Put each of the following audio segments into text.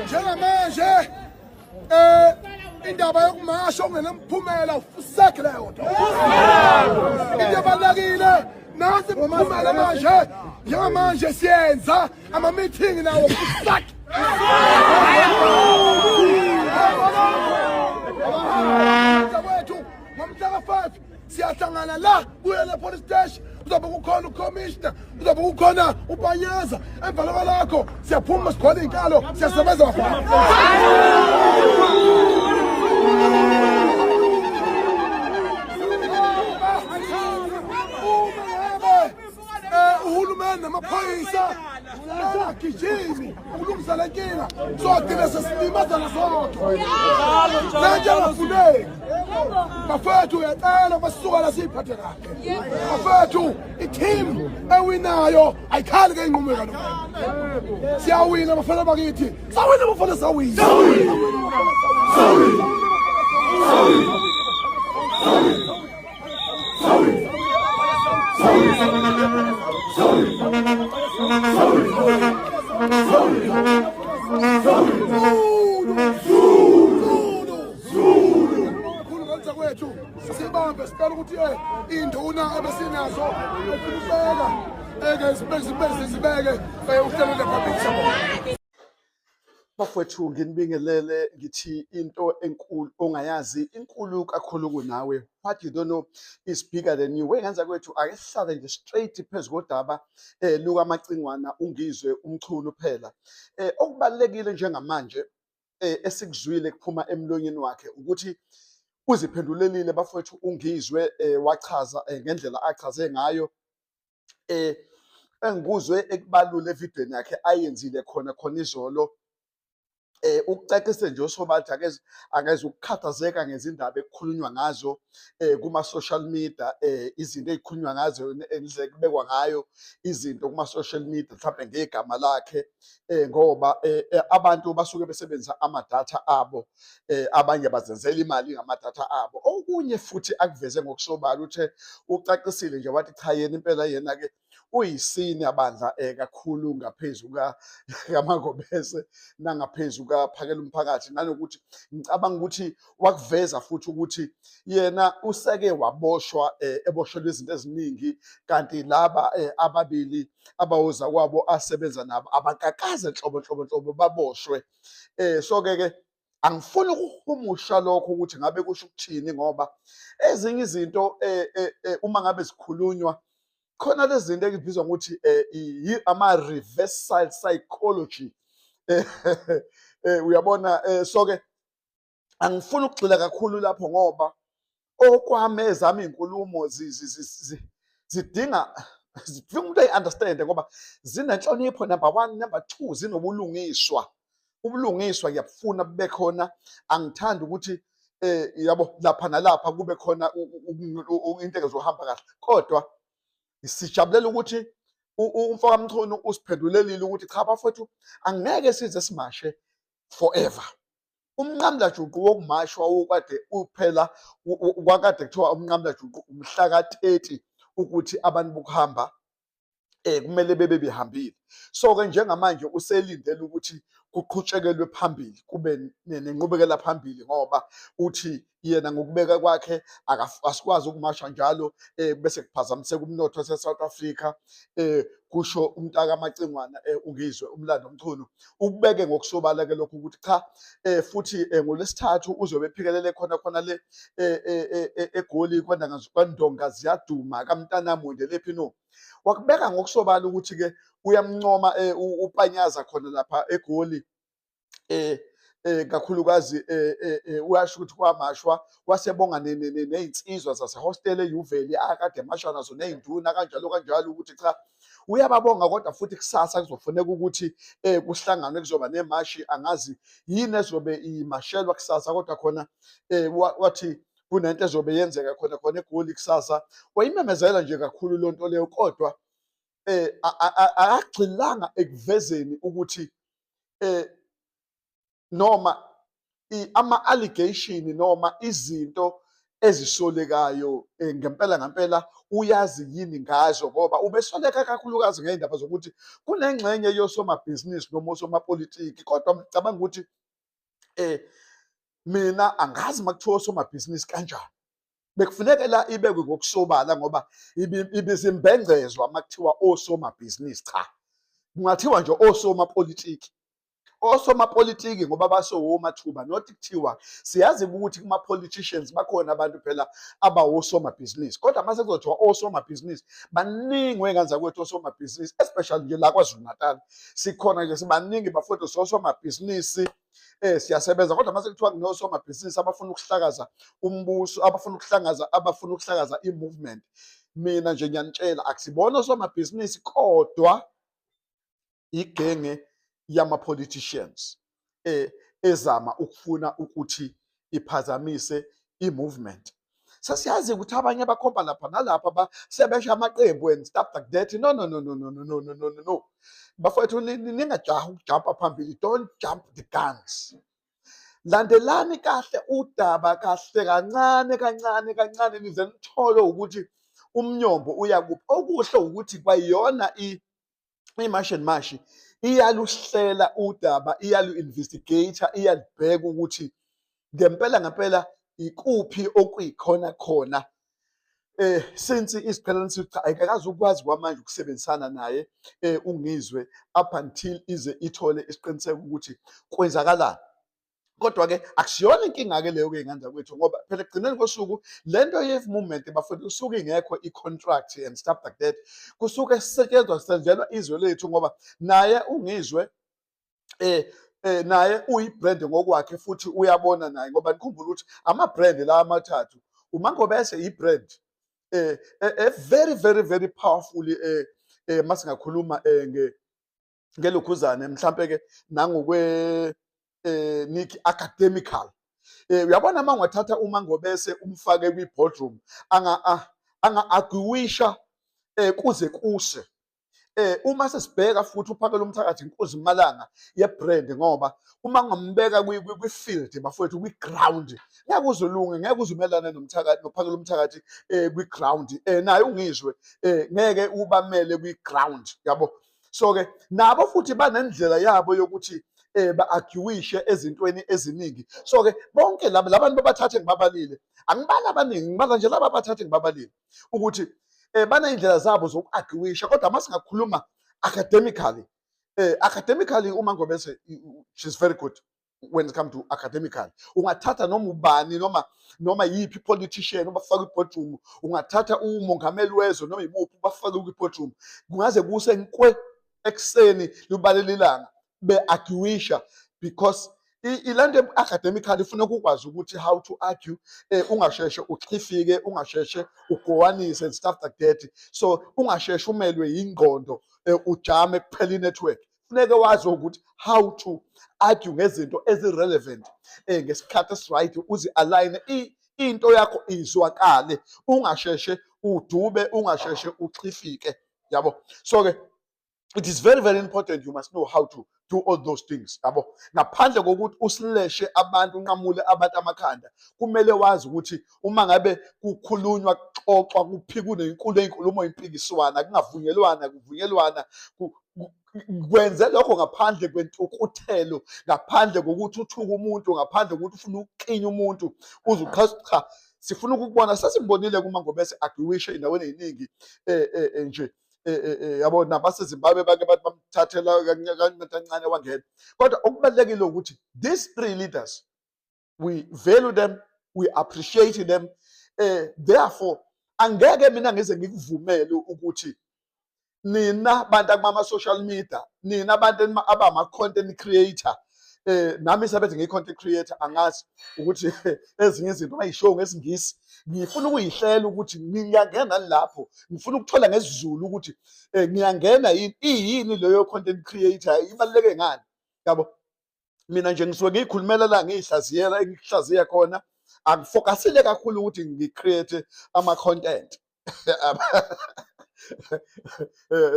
njengamanje indaba yokumasha ongenamphumela ufuseke leyo nto. Into ebalulekile nasi imphumela manje njengamanje siyenza ama-meeting nawo ufuseke. Wethu ngomhla ka-5 siyahlangana la kuyele police station, kuzobe kukhona ucommissioner, kuzobe kukhona upanyaza. Emva kwalokho siyaphuma sikhona iy'nkalo siyasebenza ngaphandle. Uhulumeni namaphoyisa agijimi ukulungisa le nkinga, sogcina sesilimazana sonke. Manje abafuneki bafethu, uyacela masisuka la siyiphathe kahle. Bafethu, i-team ewinayo ayikhali ke inqumo kalona. Siyawina bafana bakithi, sawina bafana sawina. Kwethu sibambe sicela ukuthi induna ebesinazo ukubeka zibeke uhlelo le-public support. Bafowethu, nginibingelele ngithi into enkulu ongayazi inkulu kakhulu kunawe. What you don't know is bigger than you. Wengenza kwethu ake sihlale nje straight phezu kodaba lukaMacingwana ungizwe umchunu phela. Okubalekile njengamanje esikuzwile kuphuma emlonyeni wakhe ukuthi uziphendulelile bafowethu ungizwe wachaza ngendlela achaze ngayo engibuzwe ekubalula evidweni yakhe ayenzile khona izolo. Ukucacise nje usobathi akeze ukukhathazeka ngezindaba ekukhulunywa ngazo kuma-social media, izinto ey'khulunywa ngazo kubekwa ngayo izinto kuma-social media mhlawumbe ngegama lakhe, ngoba abantu basuke besebenzisa amadatha abo, abanye bazenzela imali ngamadatha abo. Okunye futhi akuveze ngokusobala ucacisile nje wathi cha yena impela yena-ke uyisini abandla kakhulu ngaphezu kaMagobese nangaphezu kaphakela umphakathi, nanokuthi ngicabanga ukuthi wakuveza futhi ukuthi yena useke waboshwa eboshelwe izinto eziningi, kanti laba ababili abawoza kwabo asebenza nabo abakakaze nhlobo baboshwe. So-ke angifuni ukuhumusha lokho ukuthi ngabe kusho ukuthini, ngoba ezinye izinto uma ngabe zikhulunywa khona lezi zinto ekubizwa ngokuthi ama-reversal psychology. Uyabona, so-ke angifuni ukugxila kakhulu lapho, ngoba okwami ezami iy'nkulumo zidinga umuntu ayi-understand-e, ngoba zinenhlonipho, number 1, number 2 zinobulungiswa. Ubulungiswa ngiyabufuna bube khona. Angithandi ukuthi yabo lapha nalapha kube khona into engezohamba kahle, kodwa sijabulela ukuthi umfaka Mchunu usiphendulelile ukuthi cha bafowethu angeke size simashe forever. Umnqamulajuqu wokumashwa ukade uphela kwakade kuthiwa umnqamulajuqu umhla ka-30 ukuthi abantu bokuhamba kumele bebe behambile. So-ke njengamanje uselindele ukuthi kuqhutshekelwe phambili, kube nenqubekela phambili, ngoba uthi yena ngokubeka kwakhe asikwazi ukumasha njalo bese kuphazamiseka umnotho wase-South Africa. Kusho umntaka Macingwana ungizwe umlando Mchunu ukubeke ngokusobala-ke lokho ukuthi cha futhi ngoLwesithathu uzobe ephikelele khona le eGoli kwaNdonga ziyaduma kaMntanamunde lephi no. Wakubeka ngokusobala ukuthi-ke uyamncoma upanyaza khona lapha eGoli, kakhulukazi uyasho ukuthi kwamashwa wasebonga ney'nsizwa zasehostele eYuveli akade emasha nazo ney'nduna kanjalo ukuthi cha uyababonga, kodwa futhi kusasa kuzofuneka ukuthi kuhlanganwe, kuzoba nemashi. Angazi yini ezobe imashelwa kusasa, kodwa khona wathi kunento ezobe yenzeka khona eGoli kusasa. Wayimemezela nje kakhulu loo nto leyo, kodwa akagxilanga ekuvezeni ukuthi noma ama-allegation noma izinto ezisolekayo ngempela ngempela uyazi yini ngazo, ngoba ubesoleka kakhulukazi ngey'ndaba zokuthi kunengxenye yosomabhizinisi noma osomapolitiki. Kodwa ngicabanga ukuthi mina angazi uma kuthiwa osomabhizinisi kanjani, bekufuneka la ibekwe ngokusobala ngoba ibizimbengcezwa uma kuthiwa osomabhizinisi. Cha, kungathiwa nje osomapolitiki. Osomapolitiki ngoba basowomathuba, not kuthiwa siyazi ukuthi kuma-politicians bakhona abantu phela abawosomabhizinisi, kodwa mase kuzothiwa osomabhizinisi baningi wey'ngane zakwethu osomabhizinisi, especially nje la KwaZulu Natal sikhona nje sibaningi bafowethu sosomabhizinisi. Siyasebenza, kodwa mase kuthiwa kunosomabhizinisi abafuna ukuhlakaza umbuso, abafuna ukuhlakaza i-movement, mina nje ngiyanitshela akusibona osomabhizinisi kodwa igenge yama-politicians ezama ukufuna ukuthi iphazamise i-movement. Sasiyazi ukuthi abanye bakhomba lapha nalapha sebesha amaqembu and stuff like that. No. Bafowethu ningajahi ukujampa phambili, don't jump the guns. Landelani kahle udaba kahle kancane nize nithole ukuthi umnyombo uyakuphi. Okuhle ukuthi kwayona imashi and mashi iyaluhlela udaba, iyalu-investigate, iyalibheka ukuthi ngempela ikuphi okuyikhona khona. Since isiphelanisile cha ayikakazi ukwazi kwamanje ukusebenzisana naye ungizwe up until ize ithole isiqiniseko ukuthi kwenzakalani. Kodwa-ke akusiyona inkinga-ke leyo kuy'ngane zakwethu, ngoba phela ekugcineni kosuku le nto ye-movement bafuna kusuke ingekho i-contract and stuff like that, kusuke sisetshenzwa izwe lethu, ngoba naye ungizwe naye uyi-brand ngokwakhe futhi uyabona naye, ngoba nikhumbula ukuthi ama-brand lawa amathathu uMangobese i-brand very powerful masingakhuluma ngelokhuzane mhlampe-ke nangokwe Nick academical. Uyabona uma ungathatha uMangobese umfake kwi-boardroom anga-agwisha kuze kuse. Uma sesibheka futhi uPhakela Umthakathi inkosi Mpumalanga ye-brand, ngoba uma ungambeka kwi-field bafowethu kwi-ground ngeke uzolunge, ngeke uzumelane noPhakela Umthakathi kwi-ground, naye ungizwe ngeke ubamele kwi-ground, yabo. So-ke nabo futhi banendlela yabo yokuthi ba-agwishe ezintweni eziningi. So-ke bonke labantu babathathe ngibabalile, angibali abaningi, ngibala nje laba bathathe ngibabalile ukuthi baney'ndlela zabo zoku-agwisha. Kodwa uma singakhuluma academically, uMangobese she's very good when it comes to academically. Ungathatha noma ubani noma yiphi politician ubafake kwi-boardroom, ungathatha umongameli wezwe noma imuphi ubafake kwi-boardroom, kungaze kuse nkwe ekuseni libalele ilanga be-agwisha, because ilento academically ifuna ukwazi ukuthi how to argue, ungasheshe uxhifike, ungasheshe ugowanise and stuff like that. So ungasheshe umelwe yingqondo ujame kuphela i-network. Funeke wazi ukuthi how to argue ngezinto ezi-relevant ngesikhathi esi-right, uzi-align into yakho izwakale, ungasheshe udube, ungasheshe uxhifike, yabo. So-ke it is very important, you must know how to do all those things, yabo. Ngaphandle kokuthi usileshe abantu, unqamule abantu amakhanda, kumele wazi ukuthi uma ngabe kukhulunywa kuxoxwa kuphikune inkulumo impikiswana, kuvunyelwana kwenze lokho ngaphandle kwentukuthelo, ngaphandle kokuthi uthuke umuntu, ngaphandle kokuthi ufuna ukuqinya umuntu uze uchaza cha sifuna ukubona. Sasimbonile kuMangobese agwishe endaweni eziningi nje yabo, nabaseZimbabwe bake bathi bamthathela kancane wangena. Kodwa okubalulekile ukuthi these three leaders, we value them, we appreciate them. Therefore angeke mina ngize ngikuvumele ukuthi nina bantu akuma-social media, nina abantu abama-content creator, nami sebenze ngiyi-content creator, angazi ukuthi ezinye izinto mayishow ngesingisi ngifuna ukuyihlela ukuthi ngiyangena lapho, ngifuna ukuthola ngesizulu ukuthi ngiyangena yini leyo content creator, ibaluleke ngani, yabo. Mina nje ngisuke ngiyikhulumela la ngiyihlaziyela engihlaziya khona, angifocusile kakhulu ukuthi ngicreate ama-content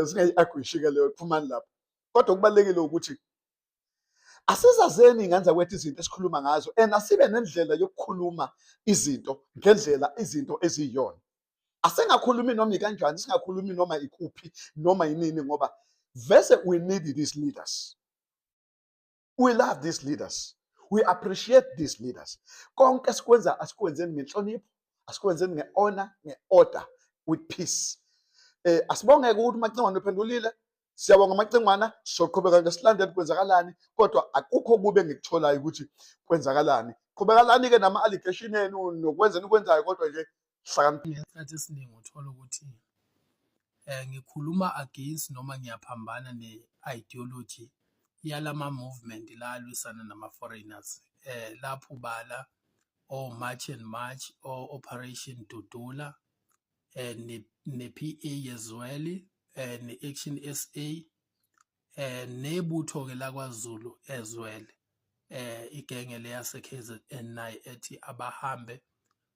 singayi-agwishi-ke leyo kuphumani lapho. Kodwa kubalulekile ukuthi Asizazeni ngenza kwethu izinto esikhuluma ngazo and asibe nendlela yokukhuluma izinto ngendlela izinto eziyiyona. Asingakhulumi noma ikanjani, singakhulumi noma ikuphi noma yinini ngoba vese we need these leaders. We love these leaders. We appreciate these leaders. Konke esikwenza asikwenzeni ngenhlonipho, asikwenzeni nge-honor, nge-order, with peace. Asibonge-ke ukuthi uMacengwane uphendulile. Siyabonga Macengwana, soqhubeka ngesilandela kwenzakalani, kodwa akukho kube engikutholayo ukuthi kwenzakalani. Qhubekalani-ke nama-allegation enu nokwenzeni ukwenzayo, kodwa nje hlakaniphile. Isikhathi esiningi uthola ukuthi ngikhuluma against noma ngiyaphambana ne-ideology yalama movement la alwisana nama-foreigners. Lapho bala March and March, Operation Dudula, ne-PA as well, ne-Action SA, nebutho-ke lakwaZulu as well. Igenge leyase-KZN nayo ethi abahambe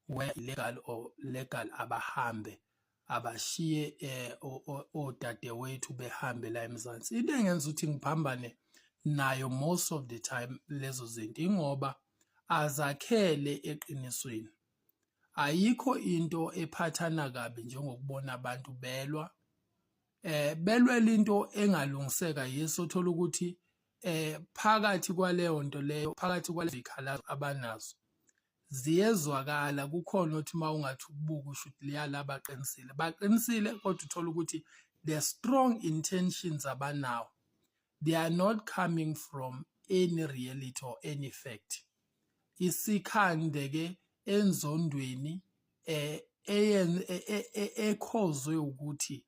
where illegal or legal abahambe abashiye odadewethu behambe la eMzansi. Into engenza ukuthi ngiphambane nayo most of the time lezo zinto ingoba azakhele eqinisweni. Ayikho into ephathana kabi njengokubona abantu belwa. Belwela into engalungiseka yeso thola ukuthi phakathi kwaleyo nto leyo, phakathi kwalezo ikhalazo abanazo ziyezwakala. Kukhona ukuthi mawungathi ukubuka usho ukuthi liyala baqinisile kodwa uthola ukuthi the strong intentions abanawo, they are not coming from any reality or any fact. Isikhande ke enzondweni ekhozwe ukuthi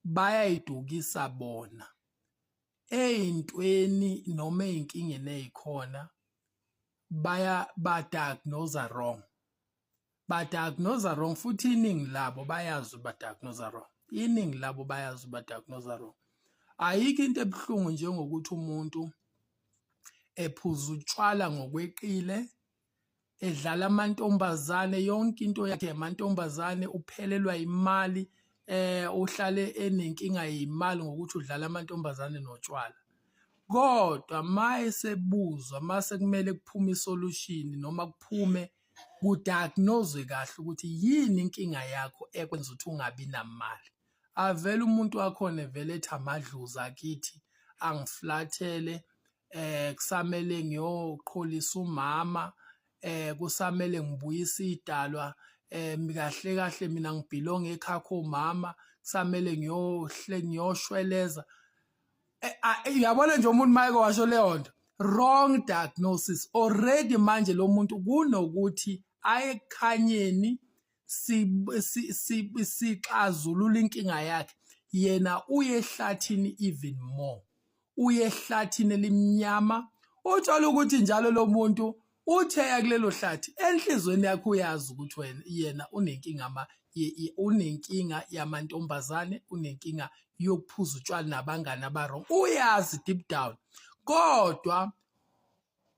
bayayidukisa bona eyintweni noma einkingeni ezikhona ba-diagnose wrong. Ba-diagnose wrong futhi iningi labo bayazi ba-diagnose wrong. Iningi labo bayazi ba-diagnose wrong. Ayikho into ebuhlungu njengokuthi umuntu ephuza utshwala ngokweqile, edlala amantombazane, yonke into yakhe amantombazane, uphelelwa imali, uhlale enenkinga yimali ngokuthi udlala amantombazane notshwala. Kodwa mayesebuzwa, mase kumele kuphume isolution noma kuphume kudiagnose kahle ukuthi yini inkinga yakho ekwenza ukuthi ungabi namali. Avele umuntu wakhona vele ethi amadluza akithi angiflathele, kusamele ngiyoqholisa umama, kusamele ngibuyise idalwa, kahle kahle mina ngibhilonga ekhaya komama, kusamele ngiyoshweleza. Uyabona nje umuntu mayeke washo leyo nto, wrong diagnosis already. Manje lo muntu kunokuthi aye ekhanyeni sixazulula inkinga yakhe, yena uye ehlathini even more, uye ehlathini elimnyama. Uthola ukuthi njalo lo muntu utheya kulelo hlathi, enhlizweni yakhe uyazi ukuthi wena yena unenkinga yamantombazane, unenkinga yokuphuza utshwala nabangani abarong, uyazi deep down. Kodwa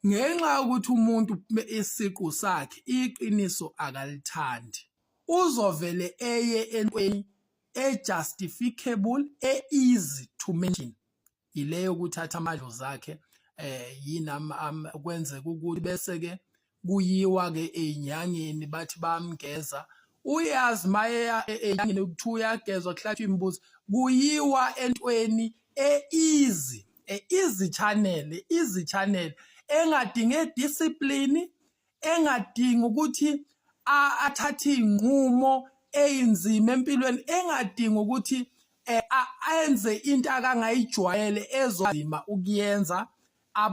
ngenxa yokuthi umuntu isiqu sakhe iqiniso akalithandi, uzovele eye entweni justificable, easy to mention, ileyo ukuthatha amadlozi akhe yini kwenzeka ukuthi bese ke kuyiwa ke enyangeni bathi bamgeza. Uyazi maye enyangeni ukuthi uyagezwa kuhlatshwa imbuzi, kuyiwa entweni easy channel engadinge discipline, engadingi ukuthi athathe inqumo eyinzima empilweni, engadingi ukuthi ayenze into akangayijwayele ezozima ukuyenza,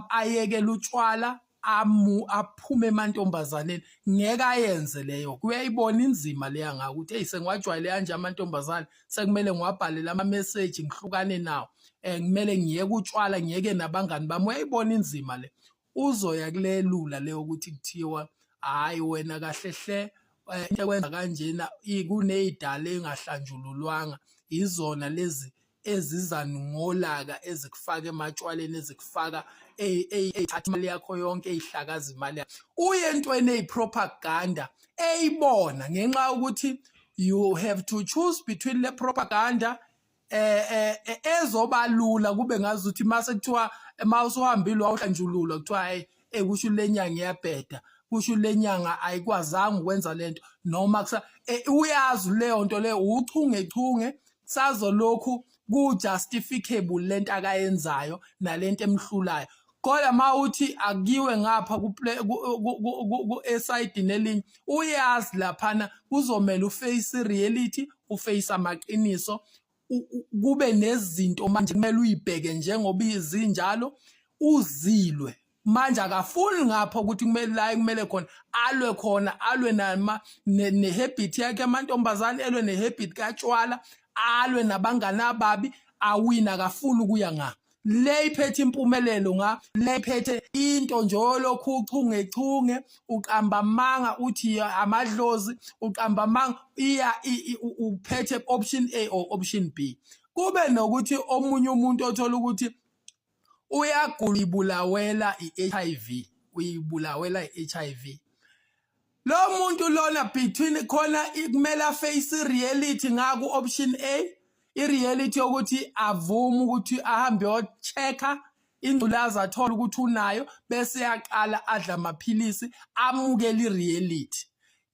ayekele utshwala, aphume emantombazaneni. Ngeke ayenze leyo, kuyayibona inzima leya ngaka ukuthi hey sengiwajwayele kanje amantombazane, sekumele ngiwabhalele ama-message ngihlukane nawo, kumele ngiyeke utshwala, ngiyeke nabangani bami. Uyayibona inzima le, uzoya kulelula leyo ukuthi kuthiwa hayi wena kahle hle into ekwenza kanjena kuney'dala engahlanjululwanga, izona lezi eziza ngolaka ezikufaka ematshwaleni, ezikufaka ey'thatha imali yakho yonke, ey'hlakaza imali yakho. Uye entweni eyipropaganda eyibona, ngenxa yokuthi you have to choose between le propaganda ezobalula kube ngazuthi mase kuthiwa mawusuhambile wawuhlanjululwa kuthiwa hey kusho lenyanga iyabheda kusho lenyanga ayikwazanga ukwenza lento noma uyazi leyo nto leyo uchungechunge sazo lokhu ku justificable lento akayenzayo nalento emhlulayo kodwa mawuthi akiwe ngapha ku eside nelinye uyazi laphana kuzomela uface reality uface amaqiniso kube nezinto manje kumele uyibheke njengoba izinjalo uzilwe manje akafuni ngapha ukuthi kumele khona alwe nama nehabit yakhe amantombazane elwe nehabit katshwala alwe nabangana ababi awina akafuni ukuya ngapha le iphethe impumelelo le iphethe into njolokhu uchungechunge uqamba manga uthi amadlozi uqamba manga uphethe option A or option B kube nokuthi omunye umuntu othola ukuthi uyagula ibulawela iHIV uyibulawela iHIV lo muntu lona between khona kumele face reality ngaku option A ireality ukuthi avuma ukuthi ahambe yochecka ingculaza athola ukuthi unayo bese yaqala adla amaphilisi amukele ireality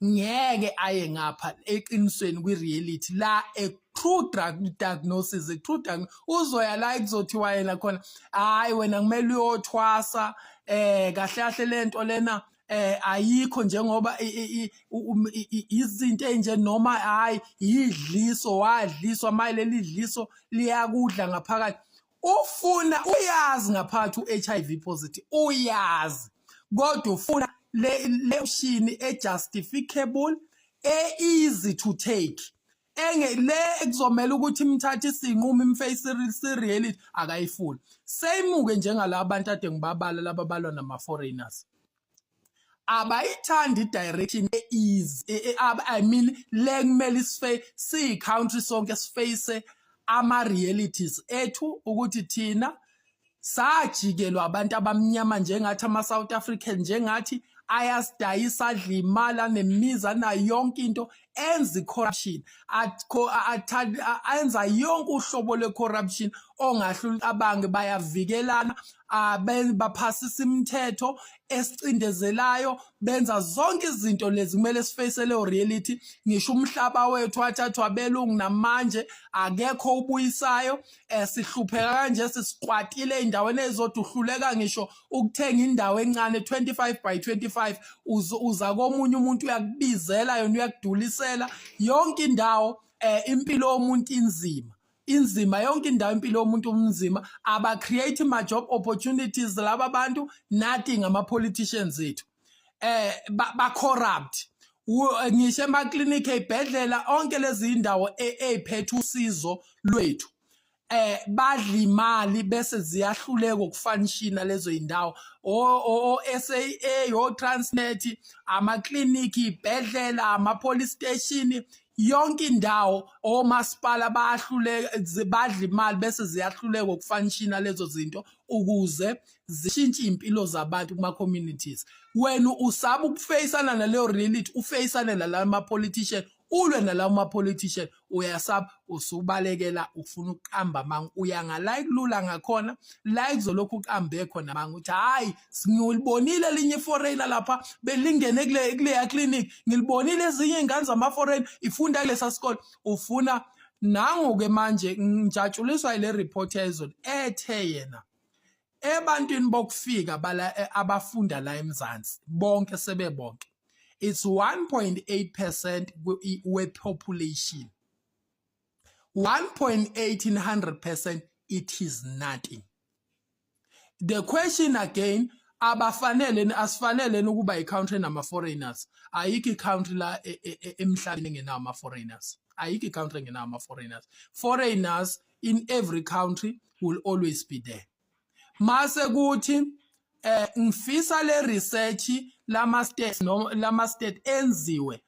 ngeke aye ngapha eqinisweni kwireality la true drug diagnosis true diagnosis uzoya la kuzothiwa yena khona hayi wena kumele uyothwasa kahle kahle lento lena ayikho njengoba izinto enje noma hayi idliso wadliswa manje lidliso liyakudla ngaphakathi ufuna uyazi ngaphakathi uHIV positive uyazi kodwa ufuna le option justificable easy to take le ekuzomela ukuthi imthathe isinqumo imface reality akayifuni seyimuke njengalabo abantu ade ngibabala lababalwa nama foreigners abayithandi direction easy I mean le kumele si country sonke siface ama realities ethu ukuthi thina sajikelwa abantu abamnyama njengathi ama South African njengathi ayasidayisa adla imali nemiza na yonke into enza corruption enza yonke uhlobo le corruption ongahlula abange bayavikelana baphasisa imithetho esicindezelayo benza zonke izinto lezi kumele siface le reality ngisho umhlaba wethu wathathwa abelungu namanje akekho ubuyisayo sihlupheka kanje sisikwatile indaweni ezodwa uhluleka ngisho ukuthenga indawo encane 25 by 25 uza komunye umuntu uyakubizela yona uyakudulisela yonke indawo impilo yomuntu inzima yonke indawo impilo yomuntu umnzima aba create ma job opportunities laba abantu nathi ngama politicians ethu ba corrupt ngisho ema clinic ezibhedlela onke lezi indawo eziphethe usizo lwethu badla imali bese ziyahluleka ukufunction lezo indawo o SAA o Transnet ama clinic ibhedlela ama police station yonke indawo omasipala bayahluleka badla imali bese ziyahluleka ukufunction lezo zinto ukuze zishintshe impilo zabantu kuma communities wena usaba ukufaceana naleyo reality ufaceane nalama politician ulwe nalawo ma politician uyasaba usubalekela ufuna ukuqamba manga uyanga like lula ngakhona like zolokhu uqambe khona manga uthi hayi ngilibonile linye foreigner lapha belingene kule clinic ngilibonile ezinye ingane zama foreigner ifunda kulesa sikole ufuna nangu ke manje ngijatshuliswa ile report yezolo ethe yena ebantwini bokufika bala abafunda la eMzansi bonke sebebonke it's 1.8% we-population. 1.8 in 100%, it is nothing. The question again, asifanele ukuba i-country nama foreigners. Ayikho i-country la emhlabeni ngenama foreigners. Ayikho i-country ngenama foreigners. Foreigners in every country will always be there. Mase kuthi ngifisa le research lama state enziwe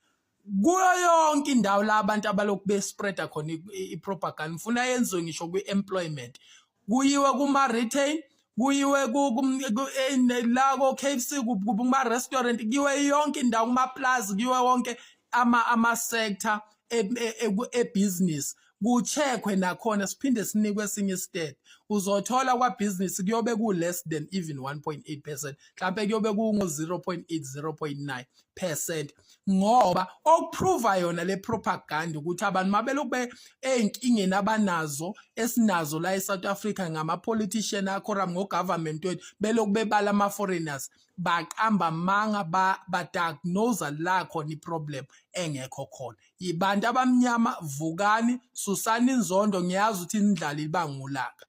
kuyo yonke indawo la abantu abalokhu bespreada khona i-propaganda ngifuna yenziwe ngisho kwi-employment kuyiwe kuma retail kuyiwe la ko KFC kuma restaurant kuyiwe yonke indawo kuma plaza kuyiwe wonke ama sector e business kucheckwe nakhona siphinde sinikwe esinye istate. Uzothola kwabhizinisi kuyobe ku less than even 1.8%, mhlawumbe kuyobe ku 0.8 0.9%, ngoba okuprova yona le propaganda ukuthi abantu mabelokube eyinkingeni abanazo esinazo la eSouth Africa ngama politician akhoram ngo government wethu belokube bebala ama foreigners baqamba manga ba diagnose la khona iproblem engekho khona. Ibantu abamnyama, vukani, susani inzondo, ngiyazi ukuthi indlala ibangulaka.